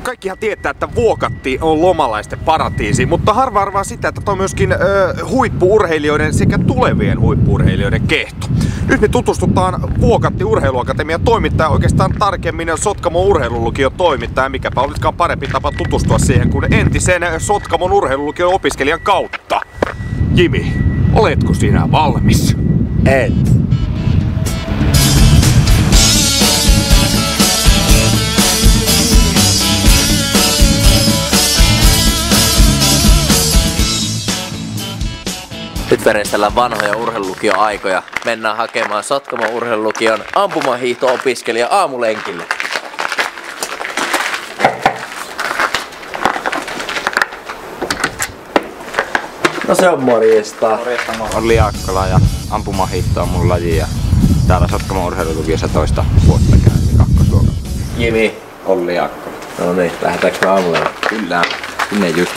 Kaikkihan tietää, että Vuokatti on lomalaisten paratiisi, mutta harva arvaa sitä, että tämä on myöskin huippu-urheilijoiden sekä tulevien huippu-urheilijoiden kehto. Nyt me tutustutaan Vuokatti Urheiluakatemian toimittaja, oikeastaan tarkemmin Sotkamon urheilulukion toimittaja, mikäpä olisikaan parempi tapa tutustua siihen kuin entisen Sotkamon urheilulukion opiskelijan kautta. Jimi, oletko sinä valmis? Et. Nyt veristellään vanhoja urheilulukio-aikoja. Mennään hakemaan Sotkamon urheilulukion ampumahiihto-opiskelija aamulenkille. No se on morjesta. Morjesta, Olli Jaakkola ja ampumahiihto on mun laji ja täällä Sotkamon urheilulukiossa toista vuotta käyn kakkosluokalla. Jimi. Olli Jaakkola. No niin, lähdetäänkö me aamulla? Kyllä, sinne just.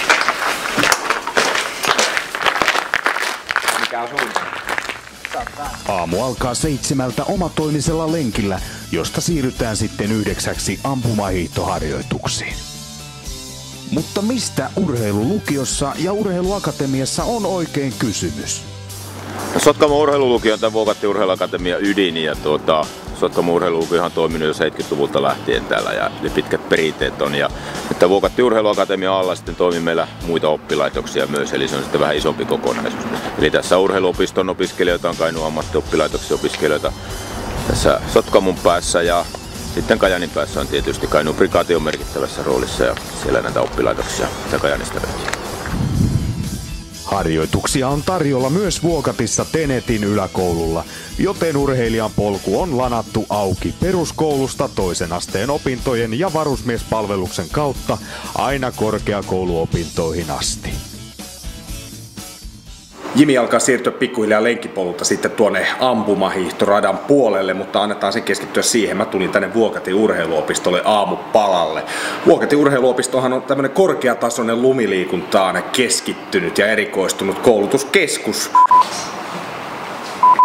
Mikä on suunta? Aamu alkaa 7 omatoimisella lenkillä, josta siirrytään sitten 9 ampumahiihtoharjoituksiin. Mutta mistä urheilulukiossa ja urheiluakatemiassa on oikein kysymys? Sotkamon urheilulukio on tämän Vuokatti Urheiluakatemian ydin ja Sotkamon urheilulukio on toiminut jo 70-luvulta lähtien täällä ja pitkät perinteet on. Ja että Vuokatti Urheiluakatemian alla sitten toimii meillä muita oppilaitoksia myös, eli se on sitten vähän isompi kokonaisuus. Eli tässä on urheiluopiston opiskelijoita, on Kainuun ammattioppilaitoksen opiskelijoita tässä Sotkamon päässä ja sitten Kajaanin päässä on tietysti Kainuun prikaati on merkittävässä roolissa ja siellä näitä oppilaitoksia ja Kajaanista löytyy. Harjoituksia on tarjolla myös Vuokatissa Tenetin yläkoululla, joten urheilijan polku on lanattu auki peruskoulusta toisen asteen opintojen ja varusmiespalveluksen kautta aina korkeakouluopintoihin asti. Jimi alkaa siirtyä pikkuhiljaa lenkkipolulta sitten tuonne ampumahiihtoradan puolelle, mutta annetaan sen keskittyä siihen. Mä tulin tänne Vuokatin urheiluopistolle aamupalalle. Vuokatin urheiluopistohan on tämmönen korkeatasoinen lumiliikuntaan keskittynyt ja erikoistunut koulutuskeskus.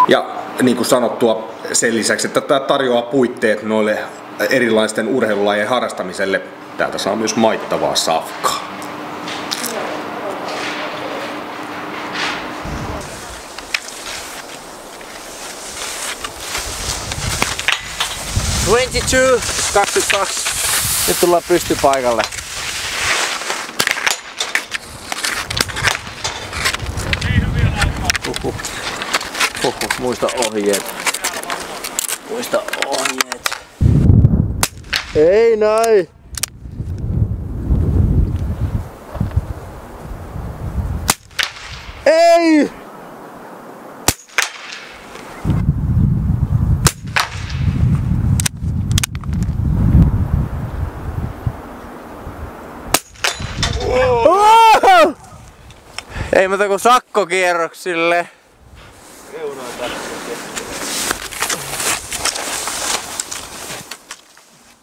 Ja niin kuin sanottua, sen lisäksi, että tämä tarjoaa puitteet noille erilaisten urheilulajien harrastamiselle, täältä saa myös maittavaa safkaa. ...22. Nyt tullaan pystypaikalle. Muista ohjeet. Ei näin! Ei! Ei muuta kuin sakkokierroksille.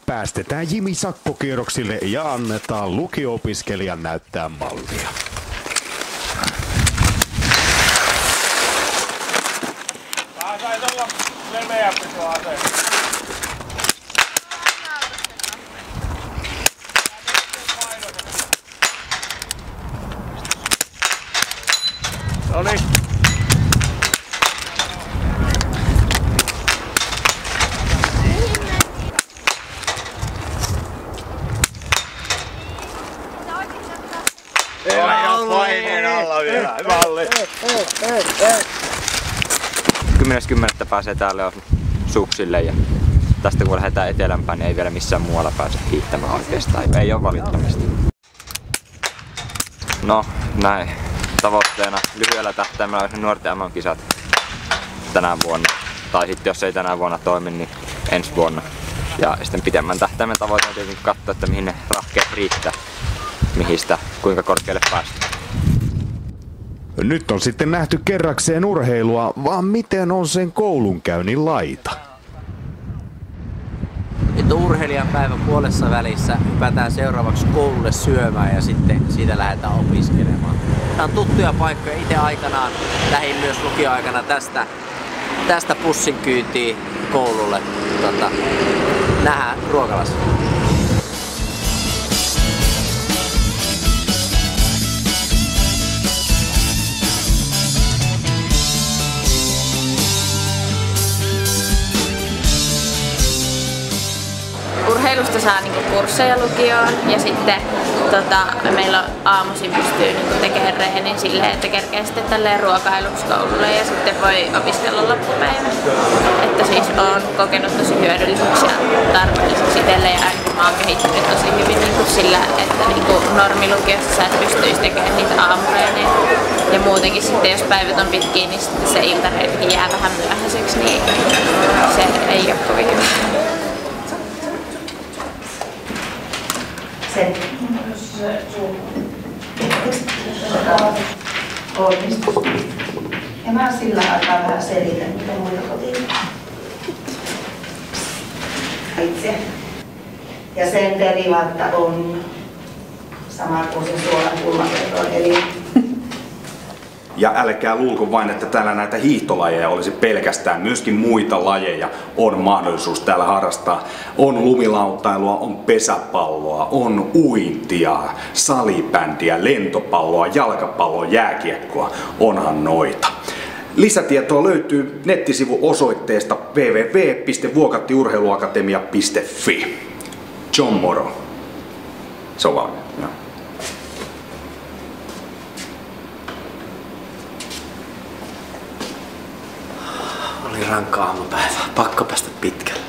Päästetään Jimi sakkokierroksille ja annetaan lukio-opiskelijan näyttää mallia. Tää saisi olla leveämpi tuo ase. Noniin. Paineen alla vielä, Valli. 10.10. pääsee täällä suksille ja tästä kun lähdetään etelämpään, niin ei vielä missään muualla pääse hiihtämään oikeastaan. Ei ole valittamista. No, näin. Tavoitteena lyhyellä tähtäimellä olisi nuorten MM-kisat tänä vuonna. Tai sitten jos ei tänä vuonna toimi, niin ensi vuonna. Ja sitten pitemmän tähtäimen tavoite on tietenkin katsoa, että mihin ne rahkeet riittää. Kuinka korkealle päästään. Nyt on sitten nähty kerrakseen urheilua, vaan miten on sen koulunkäynnin laita? Nyt on urheilijan päivän puolessa välissä. Hypätään seuraavaksi koululle syömään ja sitten siitä lähdetään opiskelemaan. Tämä on tuttuja paikkoja. Itse aikanaan lähdin myös lukioaikana tästä pussin kyytiin koululle. Nähdään ruokalassa. aamusta saa niinku kursseja lukioon ja sitten meillä aamuisin pystyy niinku tekemään reenin silleen, että kerkee sitten tälleen ruokailuksi koululle ja sitten voi opiskella loppupäivä. Että siis olen kokenut tosi hyödylliseksi ja tarpeelliseksi itselleen ja ainakin mä oon kehittynyt tosi hyvin niinku sillä, että niinku normilukiossa sä et pystyisi tekemään niitä aamureenejä. Ja muutenkin sitten jos päivät on pitkiä, niin sitten se iltareenikin jää vähän myöhäiseksi, niin se ei ole kovin hyvä. Sen. Onnistus. Ja mä sillä aikaa vähän selitän, mitä muita kotiin. Itse. Ja sen derivaatta on sama kuin se suolan kulmakerroin, eli Ja älkää luulko vain, että täällä näitä hiihtolajeja olisi pelkästään. Myöskin muita lajeja on mahdollisuus täällä harrastaa. On lumilautailua, on pesäpalloa, on uintia, salibändiä, lentopalloa, jalkapalloa, jääkiekkoa. Onhan noita. Lisätietoa löytyy nettisivu osoitteesta www.vuokattiurheiluakatemia.fi. John Moro. Se on valmiina. Oli rankka aamupäivä. Pakko päästä pitkälle.